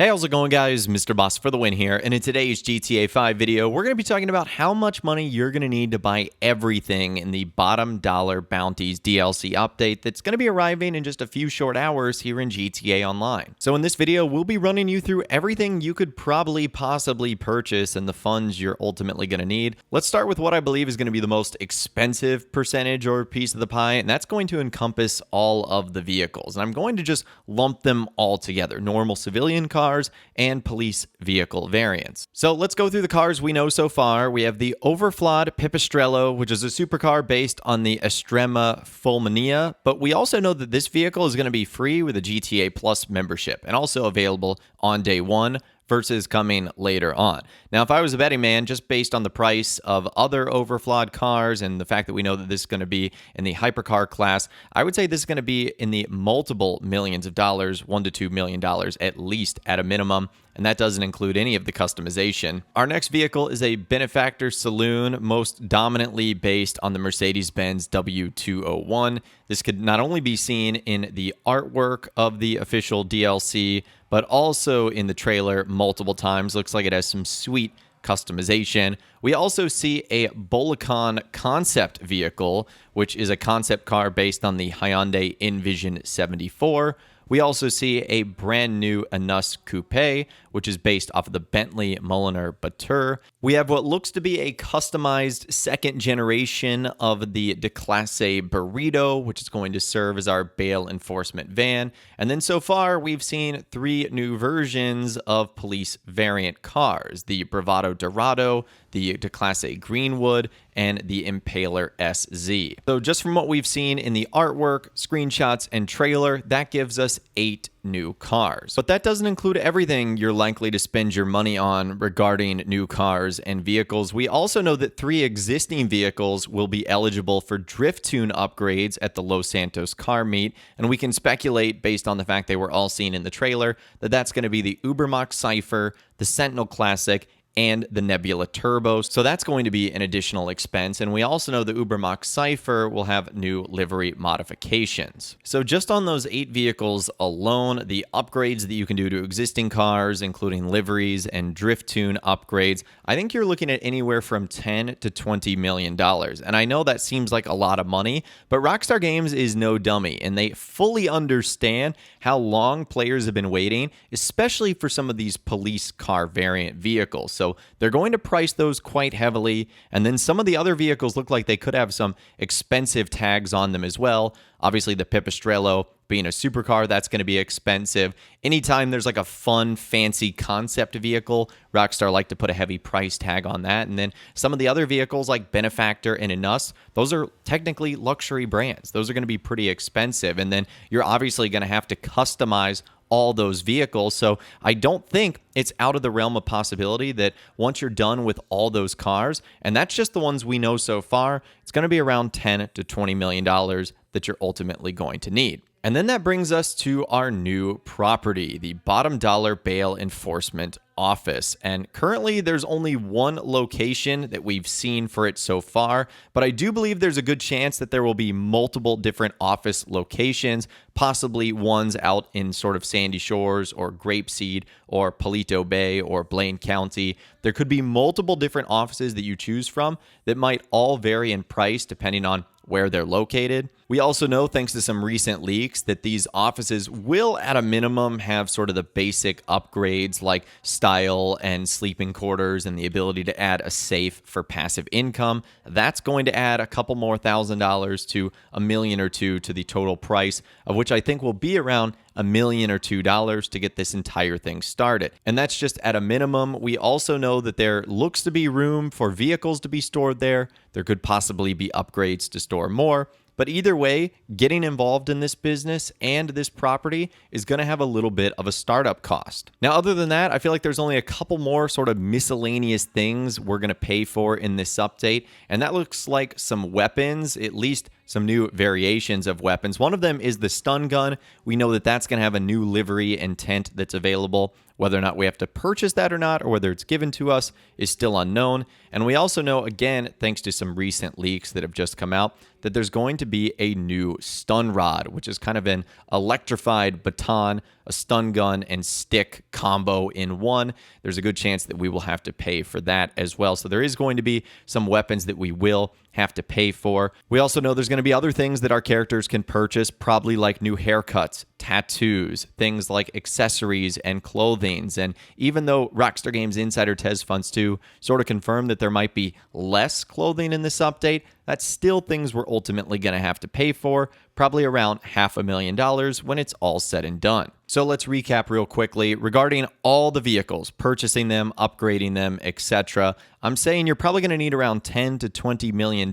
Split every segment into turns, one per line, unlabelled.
Hey, how's it going, guys? Mr. Boss for the win here, and in today's GTA 5 video, we're going to be talking about how much money you're going to need to buy everything in the bottom dollar Bounties DLC update that's going to be arriving in just a few short hours here in GTA Online. So in this video, we'll be running you through everything you could probably possibly purchase and the funds you're ultimately going to need. Let's start with what I believe is going to be the most expensive percentage or piece of the pie, and that's going to encompass all of the vehicles. And I'm going to just lump them all together: normal civilian cars and police vehicle variants. So let's go through the cars we know so far. We have the Overflawed Pipistrello, which is a supercar based on the Estrema Fulminea, but we also know that this vehicle is going to be free with a GTA Plus membership and also available on day one versus coming later on. Now, if I was a betting man, just based on the price of other overflawed cars and the fact that we know that this is going to be in the hypercar class, I would say this is going to be in the multiple millions of dollars, $1 to $2 million at least at a minimum. And that doesn't include any of the customization. Our next vehicle is a Benefactor Saloon, most dominantly based on the Mercedes-Benz W201. This could not only be seen in the artwork of the official DLC, but also in the trailer multiple times. Looks like it has some sweet customization. We also see a Bolicon concept vehicle, which is a concept car based on the Hyundai Envision 74. We also see a brand new Anus Coupe, which is based off of the Bentley Mulliner Batur. We have what looks to be a customized second generation of the De Classe Burrito, which is going to serve as our bail enforcement van. And then so far, we've seen three new versions of police variant cars: the Bravado Dorado, the De Classe Greenwood, and the Impaler SZ. So just from what we've seen in the artwork, screenshots, and trailer, that gives us 8 new cars. But that doesn't include everything you're likely to spend your money on regarding new cars and vehicles. We also know that 3 existing vehicles will be eligible for drift tune upgrades at the Los Santos car meet, and we can speculate based on the fact they were all seen in the trailer that that's going to be the Ubermax Cypher, the Sentinel Classic, and the Nebula Turbo. So that's going to be an additional expense. And we also know the Ubermax Cypher will have new livery modifications. So just on those 8 vehicles alone, the upgrades that you can do to existing cars, including liveries and drift tune upgrades, I think you're looking at anywhere from $10 to $20 million. And I know that seems like a lot of money, but Rockstar Games is no dummy, and they fully understand how long players have been waiting, especially for some of these police car variant vehicles. So they're going to price those quite heavily. And then some of the other vehicles look like they could have some expensive tags on them as well. Obviously, the Pipistrello being a supercar, that's going to be expensive. Anytime there's like a fun, fancy concept vehicle, Rockstar like to put a heavy price tag on that. And then some of the other vehicles like Benefactor and Anus, those are technically luxury brands. Those are going to be pretty expensive. And then you're obviously going to have to customize all those vehicles. So I don't think it's out of the realm of possibility that once you're done with all those cars, and that's just the ones we know so far, it's going to be around $10 to $20 million that you're ultimately going to need. And then that brings us to our new property, the bottom dollar bail enforcement office. And currently there's only one location that we've seen for it so far, but I do believe there's a good chance that there will be multiple different office locations, possibly ones out in sort of Sandy Shores or Grapeseed or Palito Bay or Blaine County. There could be multiple different offices that you choose from that might all vary in price depending on where they're located. We also know, thanks to some recent leaks, that these offices will at a minimum have sort of the basic upgrades like style and sleeping quarters and the ability to add a safe for passive income. That's going to add a couple more $1,000s to $1 million or $2 million to the total price, of which I think will be around $1 million or $2 million to get this entire thing started. And that's just at a minimum. We also know that there looks to be room for vehicles to be stored there. There could possibly be upgrades to store more. But either way, getting involved in this business and this property is going to have a little bit of a startup cost. Now, other than that, I feel like there's only a couple more sort of miscellaneous things we're going to pay for in this update. And that looks like some weapons, at least some new variations of weapons. One of them is the stun gun. We know that that's going to have a new livery and tent that's available. Whether or not we have to purchase that or not, or whether it's given to us, is still unknown. And we also know, again, thanks to some recent leaks that have just come out, that there's going to be a new stun rod, which is kind of an electrified baton, a stun gun, and stick combo in one. There's a good chance that we will have to pay for that as well. So there is going to be some weapons that we will have to pay for. We also know there's going to be other things that our characters can purchase, probably like new haircuts, tattoos, things like accessories and clothing. And even though Rockstar Games Insider Tez Funds 2 sort of confirmed that there might be less clothing in this update, that's still things we're ultimately going to have to pay for, probably around $500,000 when it's all said and done. So let's recap real quickly regarding all the vehicles, purchasing them, upgrading them, etc. I'm saying you're probably going to need around $10 to $20 million,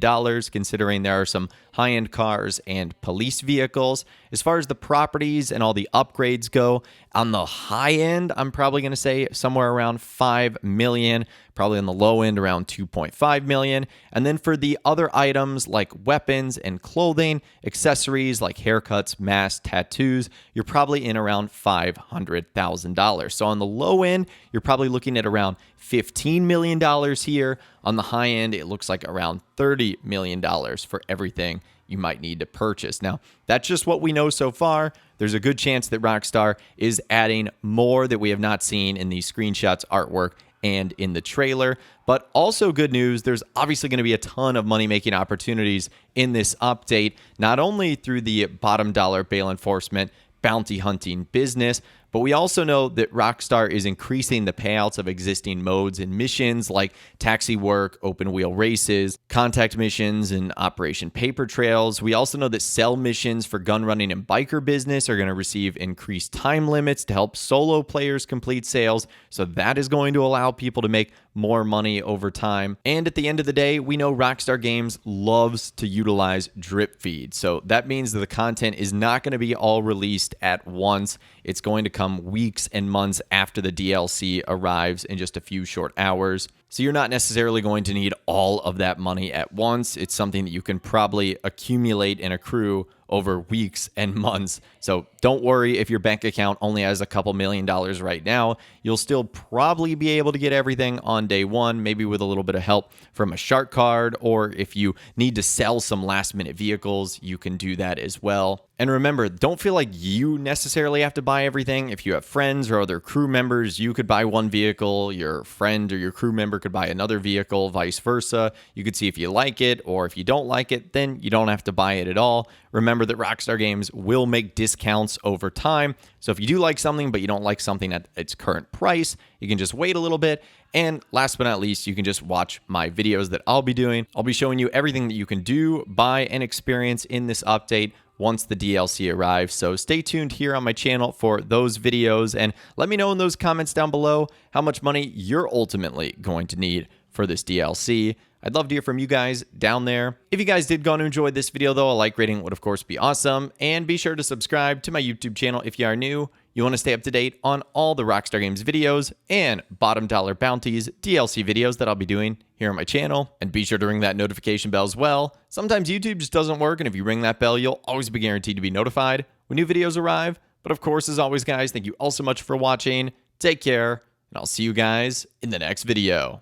considering there are some high-end cars and police vehicles. As far as the properties and all the upgrades go, on the high end, I'm probably going to say somewhere around $5 million, probably on the low end around $2.5 million. And then for the other items like weapons and clothing, accessories like haircuts, masks, tattoos, you're probably in around $500,000. So on the low end, you're probably looking at around $15 million here. On the high end, it looks like around $30 million for everything you might need to purchase. Now, that's just what we know so far. There's a good chance that Rockstar is adding more that we have not seen in these screenshots, artwork, and in the trailer. But also good news, there's obviously going to be a ton of money-making opportunities in this update, not only through the bottom dollar bail enforcement, bounty hunting business, but we also know that Rockstar is increasing the payouts of existing modes and missions like taxi work, open wheel races, contact missions, and Operation Paper Trails. We also know that sell missions for gun running and biker business are going to receive increased time limits to help solo players complete sales. So that is going to allow people to make more money over time. And at the end of the day, we know Rockstar Games loves to utilize drip feed. So that means that the content is not going to be all released at once. It's going to come weeks and months after the DLC arrives in just a few short hours. So you're not necessarily going to need all of that money at once. It's something that you can probably accumulate and accrue over weeks and months. So don't worry if your bank account only has a couple $1,000,000 right now. You'll still probably be able to get everything on day one, maybe with a little bit of help from a shark card, or if you need to sell some last minute vehicles, you can do that as well. And remember, don't feel like you necessarily have to buy everything. If you have friends or other crew members, you could buy one vehicle, your friend or your crew member could buy another vehicle, vice versa. You could see if you like it, or if you don't like it, then you don't have to buy it at all. Remember that Rockstar Games will make discounts over time. So if you do like something, but you don't like something at its current price, you can just wait a little bit. And last but not least, you can just watch my videos that I'll be doing. I'll be showing you everything that you can do, buy, and experience in this update once the DLC arrives. So stay tuned here on my channel for those videos, and let me know in those comments down below how much money you're ultimately going to need for this DLC. I'd love to hear from you guys down there. If you guys did go and enjoy this video, though, a like rating would, of course, be awesome. And be sure to subscribe to my YouTube channel if you are new. You want to stay up to date on all the Rockstar Games videos and bottom dollar bounties DLC videos that I'll be doing here on my channel. And be sure to ring that notification bell as well. Sometimes YouTube just doesn't work, and if you ring that bell, you'll always be guaranteed to be notified when new videos arrive. But of course, as always, guys, thank you all so much for watching. Take care, and I'll see you guys in the next video.